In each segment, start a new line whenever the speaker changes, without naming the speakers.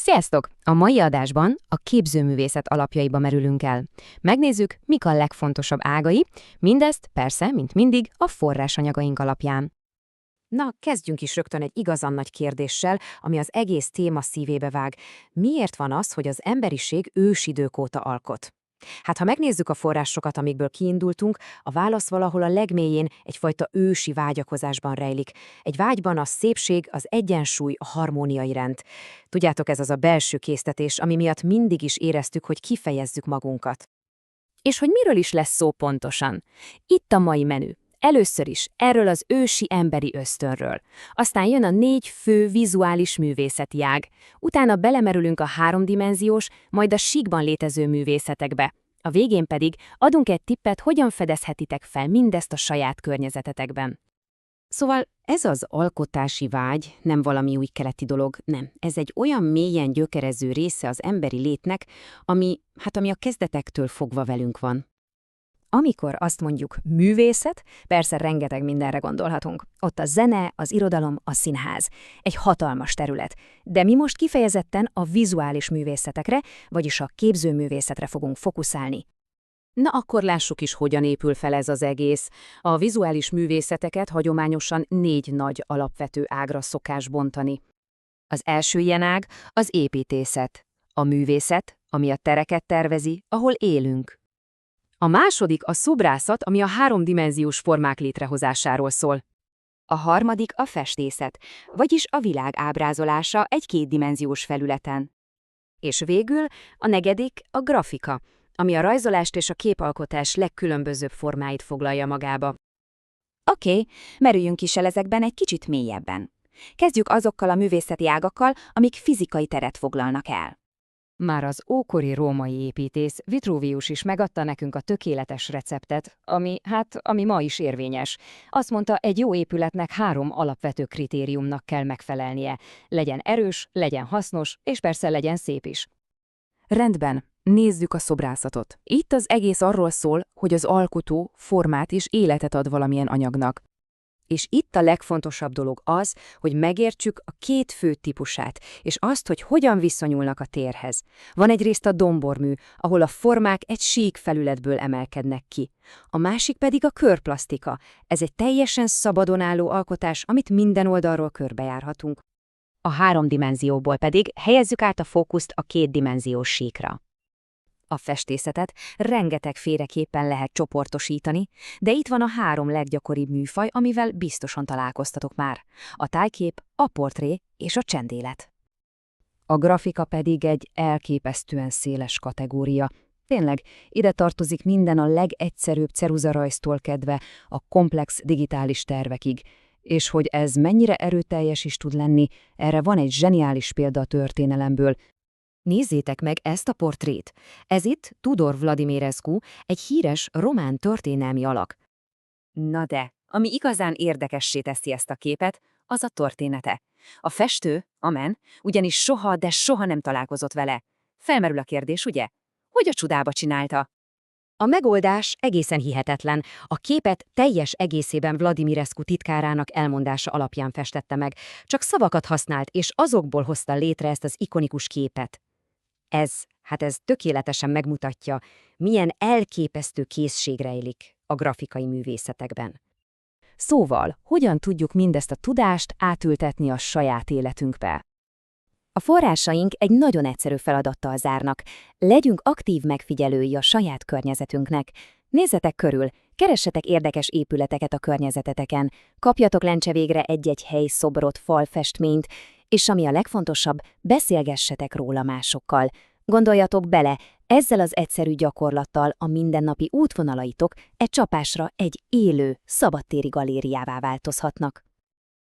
Sziasztok! A mai adásban a képzőművészet alapjaiba merülünk el. Megnézzük, mik a legfontosabb ágai, mindezt persze, mint mindig, a forrásanyagaink alapján.
Na, kezdjünk is rögtön egy igazán nagy kérdéssel, ami az egész téma szívébe vág. Miért van az, hogy az emberiség ősidők óta alkot? Hát ha megnézzük a forrásokat, amikből kiindultunk, a válasz valahol a legmélyén egyfajta ősi vágyakozásban rejlik. Egy vágyban a szépség, az egyensúly, a harmónia iránt. Tudjátok, ez az a belső késztetés, ami miatt mindig is éreztük, hogy kifejezzük magunkat.
És hogy miről is lesz szó pontosan? Itt a mai menü. Először is erről az ősi emberi ösztönről. Aztán jön a 4 fő vizuális művészeti ág. Utána belemerülünk a 3-dimenziós, majd a síkban létező művészetekbe. A végén pedig adunk egy tippet, hogyan fedezhetitek fel mindezt a saját környezetetekben.
Szóval ez az alkotási vágy nem valami új keleti dolog, nem. Ez egy olyan mélyen gyökerező része az emberi létnek, ami a kezdetektől fogva velünk van.
Amikor azt mondjuk művészet, persze rengeteg mindenre gondolhatunk. Ott a zene, az irodalom, a színház. Egy hatalmas terület. De mi most kifejezetten a vizuális művészetekre, vagyis a képzőművészetre fogunk fókuszálni.
Na akkor lássuk is, hogyan épül fel ez az egész. A vizuális művészeteket hagyományosan 4 nagy alapvető ágra szokás bontani.
Az első ilyen ág az építészet. A művészet, ami a tereket tervezi, ahol élünk.
A második a szobrászat, ami a 3-dimenziós formák létrehozásáról szól.
A harmadik a festészet, vagyis a világ ábrázolása egy 2-dimenziós felületen.
És végül a negyedik a grafika, ami a rajzolást és a képalkotás legkülönbözőbb formáit foglalja magába.
Oké, merüljünk is el ezekben egy kicsit mélyebben. Kezdjük azokkal a művészeti ágakkal, amik fizikai teret foglalnak el.
Már az ókori római építész Vitruvius is megadta nekünk a tökéletes receptet, ami ma is érvényes. Azt mondta, egy jó épületnek 3 alapvető kritériumnak kell megfelelnie. Legyen erős, legyen hasznos, és persze legyen szép is.
Rendben, nézzük a szobrászatot. Itt az egész arról szól, hogy az alkotó formát és életet ad valamilyen anyagnak.
És itt a legfontosabb dolog az, hogy megértsük a 2 fő típusát, és azt, hogy hogyan viszonyulnak a térhez. Van egyrészt a dombormű, ahol a formák egy sík felületből emelkednek ki. A másik pedig a körplasztika. Ez egy teljesen szabadon álló alkotás, amit minden oldalról körbejárhatunk.
A 3 dimenzióból pedig helyezzük át a fókuszt a 2-dimenziós síkra.
A festészetet rengetegféleképpen lehet csoportosítani, de itt van a 3 leggyakoribb műfaj, amivel biztosan találkoztatok már. A tájkép, a portré és a csendélet. A grafika pedig egy elképesztően széles kategória. Tényleg, ide tartozik minden a legegyszerűbb ceruzarajztól kedve a komplex digitális tervekig. És hogy ez mennyire erőteljes is tud lenni, erre van egy zseniális példa a történelemből. Nézzétek meg ezt a portrét. Ez itt Tudor Vladimirescu, egy híres román történelmi alak. Na de, ami igazán érdekessé teszi ezt a képet, az a története. A festő, amen, ugyanis soha, de soha nem találkozott vele. Felmerül a kérdés, ugye? Hogy a csodába csinálta? A megoldás egészen hihetetlen. A képet teljes egészében Vladimirescu titkárának elmondása alapján festette meg. Csak szavakat használt, és azokból hozta létre ezt az ikonikus képet. Ez tökéletesen megmutatja, milyen elképesztő készség rejlik a grafikai művészetekben. Szóval, hogyan tudjuk mindezt a tudást átültetni a saját életünkbe?
A forrásaink egy nagyon egyszerű feladattal zárnak. Legyünk aktív megfigyelői a saját környezetünknek. Nézzetek körül, keressetek érdekes épületeket a környezeteteken, kapjatok lencse végre egy-egy hely szobrot, falfestményt, és ami a legfontosabb, beszélgessetek róla másokkal. Gondoljatok bele, ezzel az egyszerű gyakorlattal a mindennapi útvonalaitok egy csapásra egy élő, szabadtéri galériává változhatnak.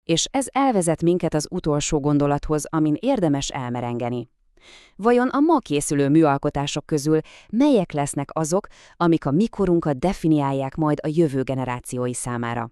És ez elvezet minket az utolsó gondolathoz, amin érdemes elmerengeni. Vajon a ma készülő műalkotások közül melyek lesznek azok, amik a mi korunkat definiálják majd a jövő generációi számára?